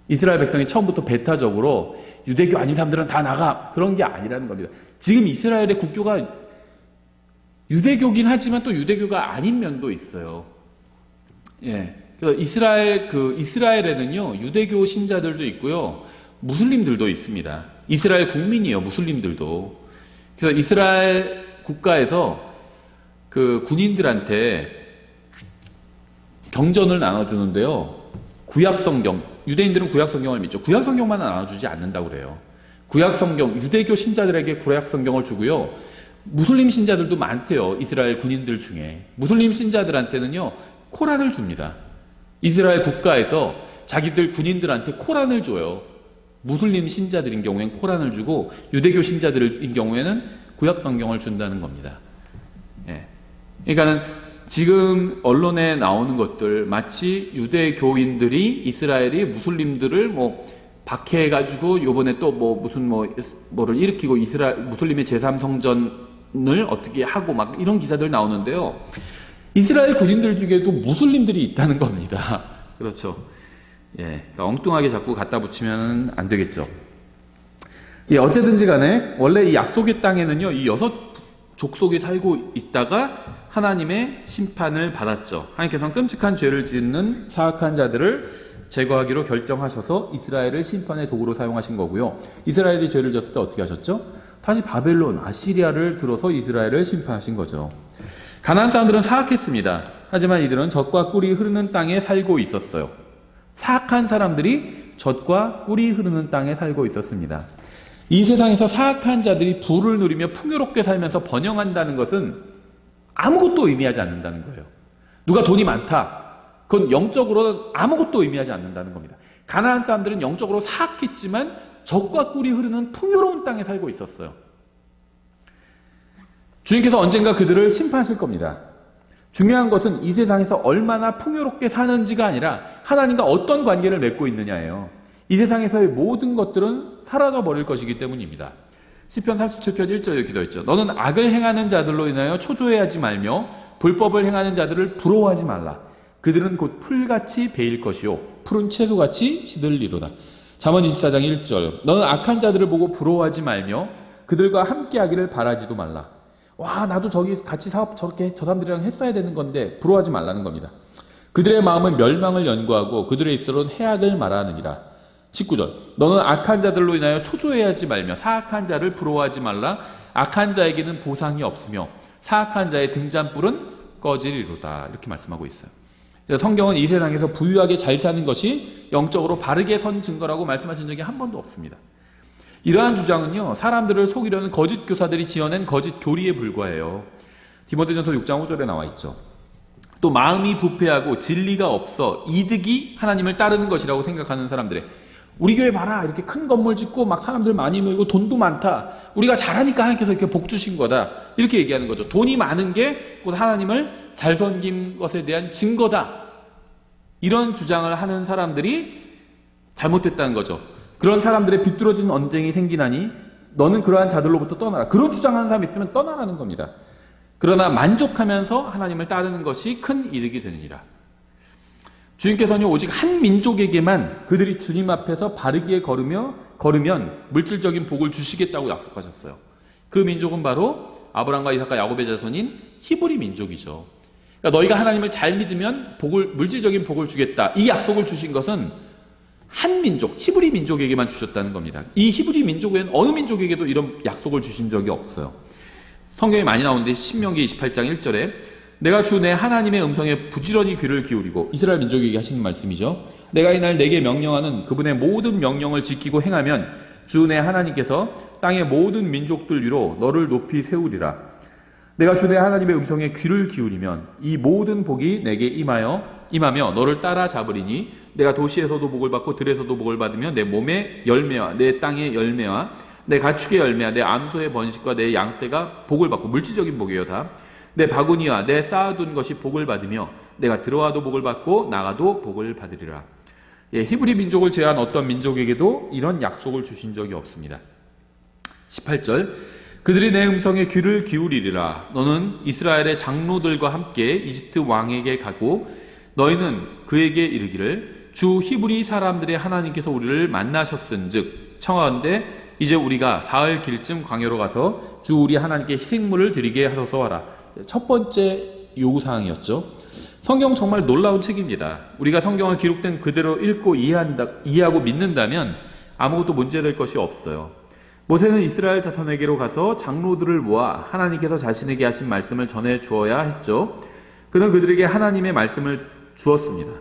이스라엘 백성이 처음부터 배타적으로 유대교 아닌 사람들은 다 나가, 그런 게 아니라는 겁니다. 지금 이스라엘의 국교가 유대교긴 하지만 또 유대교가 아닌 면도 있어요. 예. 그래서 이스라엘에는요, 유대교 신자들도 있고요, 무슬림들도 있습니다. 이스라엘 국민이요, 무슬림들도. 그래서 이스라엘 국가에서 그 군인들한테 경전을 나눠주는데요, 구약성경, 유대인들은 구약성경을 믿죠. 구약성경만 나눠주지 않는다고 그래요. 구약성경, 유대교 신자들에게 구약성경을 주고요, 무슬림 신자들도 많대요. 이스라엘 군인들 중에. 무슬림 신자들한테는요, 코란을 줍니다. 이스라엘 국가에서 자기들 군인들한테 코란을 줘요. 무슬림 신자들인 경우에는 코란을 주고, 유대교 신자들인 경우에는 구약성경을 준다는 겁니다. 예. 그러니까는 지금 언론에 나오는 것들, 마치 유대교인들이 이스라엘이 무슬림들을 박해해가지고 요번에 또 뭐를 일으키고 무슬림의 제3성전을 어떻게 하고 막 이런 기사들 나오는데요. 이스라엘 군인들 중에도 무슬림들이 있다는 겁니다. 그렇죠. 예. 그러니까 엉뚱하게 자꾸 갖다 붙이면 안 되겠죠. 예, 어쨌든지 간에 원래 이 약속의 땅에는요, 이 6 족속이 살고 있다가 하나님의 심판을 받았죠. 하나님께서는 끔찍한 죄를 짓는 사악한 자들을 제거하기로 결정하셔서 이스라엘을 심판의 도구로 사용하신 거고요. 이스라엘이 죄를 졌을 때 어떻게 하셨죠? 다시 바벨론, 아시리아를 들어서 이스라엘을 심판하신 거죠. 가나안 사람들은 사악했습니다. 하지만 이들은 젖과 꿀이 흐르는 땅에 살고 있었어요. 사악한 사람들이 젖과 꿀이 흐르는 땅에 살고 있었습니다. 이 세상에서 사악한 자들이 부를 누리며 풍요롭게 살면서 번영한다는 것은 아무것도 의미하지 않는다는 거예요. 누가 돈이 많다, 그건 영적으로 아무것도 의미하지 않는다는 겁니다. 가나안 사람들은 영적으로 사악했지만 젖과 꿀이 흐르는 풍요로운 땅에 살고 있었어요. 주님께서 언젠가 그들을 심판하실 겁니다. 중요한 것은 이 세상에서 얼마나 풍요롭게 사는지가 아니라 하나님과 어떤 관계를 맺고 있느냐예요. 이 세상에서의 모든 것들은 사라져 버릴 것이기 때문입니다. 시편 37편 1절에 기도했죠. 너는 악을 행하는 자들로 인하여 초조해하지 말며 불법을 행하는 자들을 부러워하지 말라. 그들은 곧 풀같이 베일 것이요 푸른 채소같이 시들리로다. 잠언 24장 1절. 너는 악한 자들을 보고 부러워하지 말며 그들과 함께하기를 바라지도 말라. 와, 나도 저기 같이 사업 저렇게 저 사람들이랑 했어야 되는 건데 부러워하지 말라는 겁니다. 그들의 마음은 멸망을 연구하고 그들의 입술은 해악을 말하느니라. 19절. 너는 악한 자들로 인하여 초조해하지 말며 사악한 자를 부러워하지 말라. 악한 자에게는 보상이 없으며 사악한 자의 등잔불은 꺼지리로다. 이렇게 말씀하고 있어요. 성경은 이 세상에서 부유하게 잘 사는 것이 영적으로 바르게 선 증거라고 말씀하신 적이 한 번도 없습니다. 이러한 주장은요, 사람들을 속이려는 거짓 교사들이 지어낸 거짓 교리에 불과해요. 디모데전서 6장 5절에 나와 있죠. 또 마음이 부패하고 진리가 없어 이득이 하나님을 따르는 것이라고 생각하는 사람들의, 우리 교회 봐라, 이렇게 큰 건물 짓고 막 사람들 많이 모이고 돈도 많다, 우리가 잘하니까 하나님께서 이렇게 복 주신 거다, 이렇게 얘기하는 거죠. 돈이 많은 게 곧 하나님을 잘 섬긴 것에 대한 증거다, 이런 주장을 하는 사람들이 잘못됐다는 거죠. 그런 사람들의 비뚤어진 언쟁이 생기나니 너는 그러한 자들로부터 떠나라. 그런 주장하는 사람이 있으면 떠나라는 겁니다. 그러나 만족하면서 하나님을 따르는 것이 큰 이득이 되느니라. 주님께서는 오직 한 민족에게만 그들이 주님 앞에서 바르게 걸으면 물질적인 복을 주시겠다고 약속하셨어요. 그 민족은 바로 아브라함과 이삭과 야곱의 자손인 히브리 민족이죠. 그러니까 너희가 하나님을 잘 믿으면 물질적인 복을 주겠다, 이 약속을 주신 것은 한 민족, 히브리 민족에게만 주셨다는 겁니다. 이 히브리 민족에는 어느 민족에게도 이런 약속을 주신 적이 없어요. 성경에 많이 나오는데 신명기 28장 1절에 내가 주 내 하나님의 음성에 부지런히 귀를 기울이고, 이스라엘 민족에게 하시는 말씀이죠. 내가 이날 내게 명령하는 그분의 모든 명령을 지키고 행하면 주 내 하나님께서 땅의 모든 민족들 위로 너를 높이 세우리라. 내가 주 내 하나님의 음성에 귀를 기울이면 이 모든 복이 내게 임하며 너를 따라잡으리니 내가 도시에서도 복을 받고 들에서도 복을 받으며 내 몸의 열매와 내 땅의 열매와 내 가축의 열매와 내 암소의 번식과 내 양떼가 복을 받고, 물질적인 복이에요. 다 내 바구니와 내 쌓아둔 것이 복을 받으며 내가 들어와도 복을 받고 나가도 복을 받으리라. 히브리 민족을 제한 어떤 민족에게도 이런 약속을 주신 적이 없습니다. 18절 그들이 내 음성에 귀를 기울이리라. 너는 이스라엘의 장로들과 함께 이집트 왕에게 가고 너희는 그에게 이르기를 주 히브리 사람들의 하나님께서 우리를 만나셨은즉 청하건대 이제 우리가 사흘 길쯤 광야로 가서 주 우리 하나님께 희생물을 드리게 하소서 하라. 첫 번째 요구사항이었죠. 성경 정말 놀라운 책입니다. 우리가 성경을 기록된 그대로 읽고 이해하고 믿는다면 아무것도 문제될 것이 없어요. 모세는 이스라엘 자손에게로 가서 장로들을 모아 하나님께서 자신에게 하신 말씀을 전해 주어야 했죠. 그는 그들에게 하나님의 말씀을 주었습니다.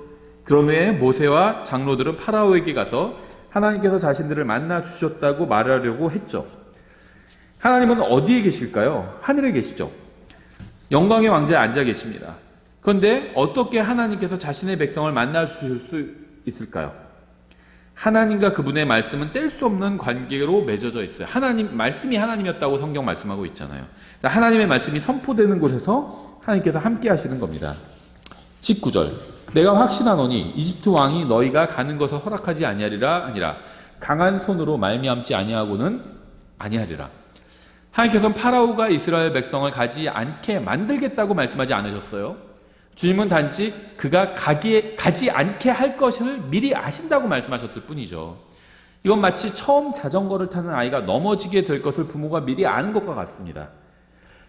그런 후에 모세와 장로들은 파라오에게 가서 하나님께서 자신들을 만나 주셨다고 말하려고 했죠. 하나님은 어디에 계실까요? 하늘에 계시죠. 영광의 왕자에 앉아 계십니다. 그런데 어떻게 하나님께서 자신의 백성을 만나 주실 수 있을까요? 하나님과 그분의 말씀은 뗄 수 없는 관계로 맺어져 있어요. 말씀이 하나님이었다고 성경 말씀하고 있잖아요. 하나님의 말씀이 선포되는 곳에서 하나님께서 함께 하시는 겁니다. 19절 내가 확신하노니 이집트 왕이 너희가 가는 것을 허락하지 아니하리라 아니라 강한 손으로 말미암지 아니하고는 아니하리라. 하나님께서는 파라오가 이스라엘 백성을 가지 않게 만들겠다고 말씀하지 않으셨어요. 주님은 단지 그가 가지 않게 할 것을 미리 아신다고 말씀하셨을 뿐이죠. 이건 마치 처음 자전거를 타는 아이가 넘어지게 될 것을 부모가 미리 아는 것과 같습니다.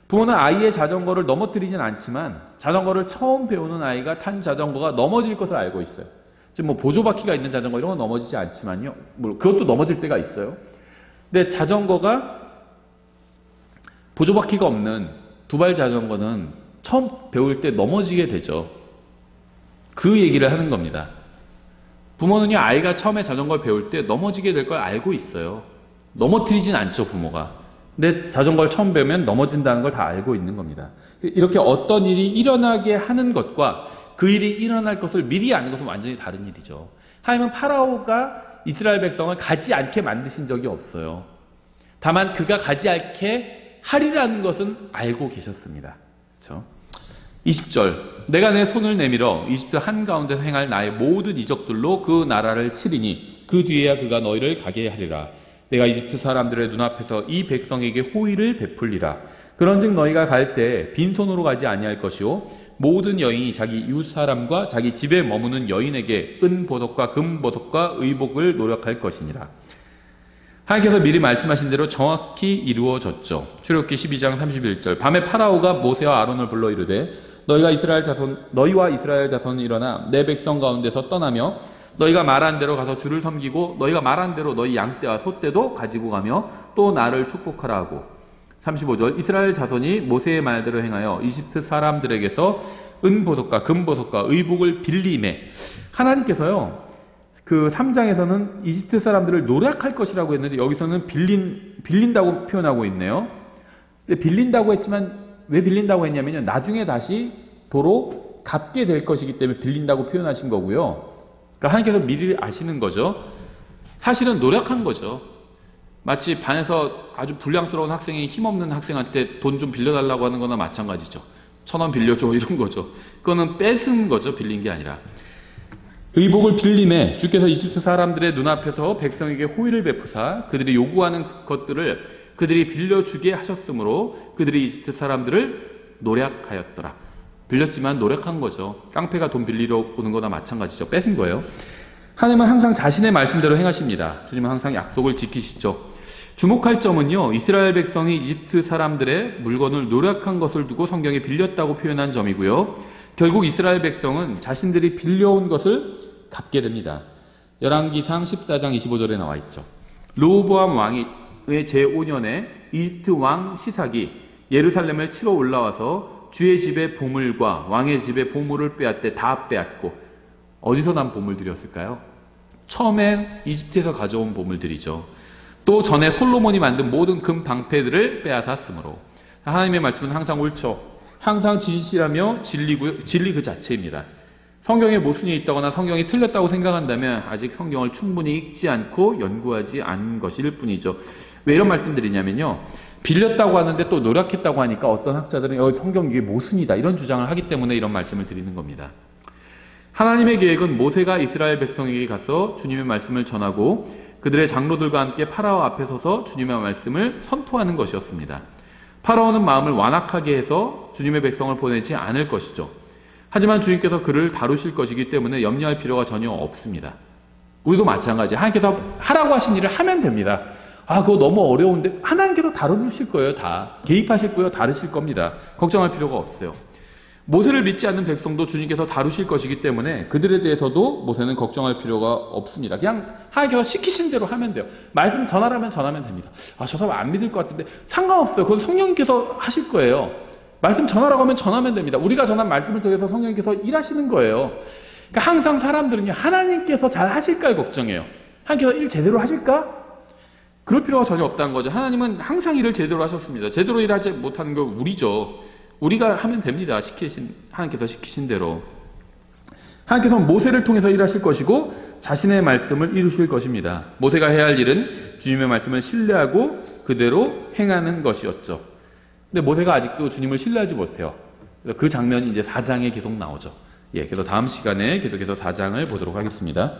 부모는 아이의 자전거를 넘어뜨리진 않지만 자전거를 처음 배우는 아이가 탄 자전거가 넘어질 것을 알고 있어요. 지금 보조바퀴가 있는 자전거 이런 건 넘어지지 않지만요. 그것도 넘어질 때가 있어요. 근데 자전거가 보조바퀴가 없는 두발 자전거는 처음 배울 때 넘어지게 되죠. 그 얘기를 하는 겁니다. 부모는요, 아이가 처음에 자전거를 배울 때 넘어지게 될 걸 알고 있어요. 넘어뜨리진 않죠, 부모가. 근데 자전거를 처음 배우면 넘어진다는 걸 다 알고 있는 겁니다. 이렇게 어떤 일이 일어나게 하는 것과 그 일이 일어날 것을 미리 아는 것은 완전히 다른 일이죠. 하나님은 파라오가 이스라엘 백성을 가지 않게 만드신 적이 없어요. 다만 그가 가지 않게 하리라는 것은 알고 계셨습니다. 그렇죠? 20절 내가 내 손을 내밀어 이집트 한가운데서 행할 나의 모든 이적들로 그 나라를 치리니 그 뒤에야 그가 너희를 가게 하리라. 내가 이집트 사람들의 눈앞에서 이 백성에게 호의를 베풀리라. 그런즉 너희가 갈 때 빈손으로 가지 아니할 것이요 모든 여인이 자기 이웃 사람과 자기 집에 머무는 여인에게 은보석과 금보석과 의복을 노력할 것이니라. 하나님께서 미리 말씀하신 대로 정확히 이루어졌죠. 출애굽기 12장 31절 밤에 파라오가 모세와 아론을 불러 이르되 너희와 이스라엘 자손이 일어나 내 백성 가운데서 떠나며 너희가 말한 대로 가서 주를 섬기고 너희가 말한 대로 너희 양떼와 소떼도 가지고 가며 또 나를 축복하라 하고. 35절 이스라엘 자손이 모세의 말대로 행하여 이집트 사람들에게서 은보석과 금보석과 의복을 빌리매. 하나님께서요 그 3장에서는 이집트 사람들을 노력할 것이라고 했는데 여기서는 빌린다고 표현하고 있네요. 근데 빌린다고 했지만 왜 빌린다고 했냐면요. 나중에 다시 도로 갚게 될 것이기 때문에 빌린다고 표현하신 거고요. 그러니까 하나님께서 미리 아시는 거죠. 사실은 노력한 거죠. 마치 반에서 아주 불량스러운 학생이 힘없는 학생한테 돈 좀 빌려달라고 하는 거나 마찬가지죠. 1,000원 빌려줘 이런 거죠. 그거는 뺏은 거죠. 빌린 게 아니라. 의복을 빌림에 주께서 이집트 사람들의 눈앞에서 백성에게 호의를 베푸사 그들이 요구하는 것들을 그들이 빌려주게 하셨으므로 그들이 이집트 사람들을 노력하였더라. 빌렸지만 노력한 거죠. 깡패가 돈 빌리러 오는 거나 마찬가지죠. 뺏은 거예요. 하나님은 항상 자신의 말씀대로 행하십니다. 주님은 항상 약속을 지키시죠. 주목할 점은요. 이스라엘 백성이 이집트 사람들의 물건을 노력한 것을 두고 성경에 빌렸다고 표현한 점이고요. 결국 이스라엘 백성은 자신들이 빌려온 것을 갚게 됩니다. 열왕기상 14장 25절에 나와 있죠. 르호보암 왕의 제5년에 이집트 왕 시삭이 예루살렘을 치러 올라와서 주의 집의 보물과 왕의 집의 보물을 빼앗되 다 빼앗고, 어디서 난 보물들이었을까요? 처음엔 이집트에서 가져온 보물들이죠. 또 전에 솔로몬이 만든 모든 금 방패들을 빼앗았으므로. 하나님의 말씀은 항상 옳죠. 항상 진실하며 진리 그 자체입니다. 성경에 모순이 있다거나 성경이 틀렸다고 생각한다면 아직 성경을 충분히 읽지 않고 연구하지 않은 것일 뿐이죠. 왜 이런 말씀드리냐면요, 빌렸다고 하는데 또 노력했다고 하니까 어떤 학자들은 성경 이게 모순이다 이런 주장을 하기 때문에 이런 말씀을 드리는 겁니다. 하나님의 계획은 모세가 이스라엘 백성에게 가서 주님의 말씀을 전하고 그들의 장로들과 함께 파라오 앞에 서서 주님의 말씀을 선포하는 것이었습니다. 파라오는 마음을 완악하게 해서 주님의 백성을 보내지 않을 것이죠. 하지만 주님께서 그를 다루실 것이기 때문에 염려할 필요가 전혀 없습니다. 우리도 마찬가지. 하나님께서 하라고 하신 일을 하면 됩니다. 그거 너무 어려운데 하나님께서 다루실 거예요. 다 개입하실 거예요. 다루실 겁니다. 걱정할 필요가 없어요. 모세를 믿지 않는 백성도 주님께서 다루실 것이기 때문에 그들에 대해서도 모세는 걱정할 필요가 없습니다. 그냥 하나님께서 시키신 대로 하면 돼요. 말씀 전하라면 전하면 됩니다. 저 사람 안 믿을 것 같은데 상관없어요. 그건 성령님께서 하실 거예요. 말씀 전하라고 하면 전하면 됩니다. 우리가 전한 말씀을 통해서 성령님께서 일하시는 거예요. 그러니까 항상 사람들은요, 하나님께서 잘 하실까를 걱정해요. 하나님께서 일 제대로 하실까? 그럴 필요가 전혀 없다는 거죠. 하나님은 항상 일을 제대로 하셨습니다. 제대로 일하지 못하는 건 우리죠. 우리가 하면 됩니다. 하나님께서 시키신 대로. 하나님께서는 모세를 통해서 일하실 것이고 자신의 말씀을 이루실 것입니다. 모세가 해야 할 일은 주님의 말씀을 신뢰하고 그대로 행하는 것이었죠. 근데 모세가 아직도 주님을 신뢰하지 못해요. 그 장면이 이제 4장에 계속 나오죠. 그래서 다음 시간에 계속해서 4장을 보도록 하겠습니다.